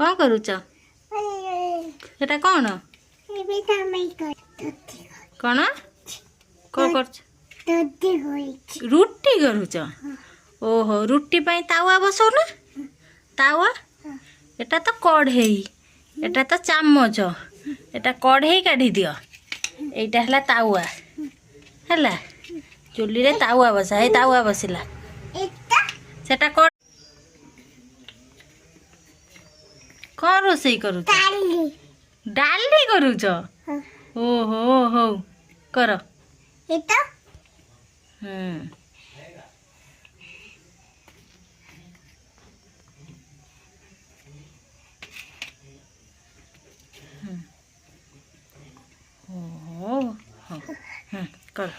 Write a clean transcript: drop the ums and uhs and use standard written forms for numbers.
कौन करुच सेटा कौन कौन कौन कर रुटी करुच ओहो रुटी पाई तावा बसौना तावा एटा तो कढ़ई एटा तो चामच एटा कढ़ई काढ़ी दियो एटा हला तावा हला चुली रे तावा बसा हे तावा बसिला सेटा कौन रोसई करू डाली करुच ओहो हो कर ओहो कर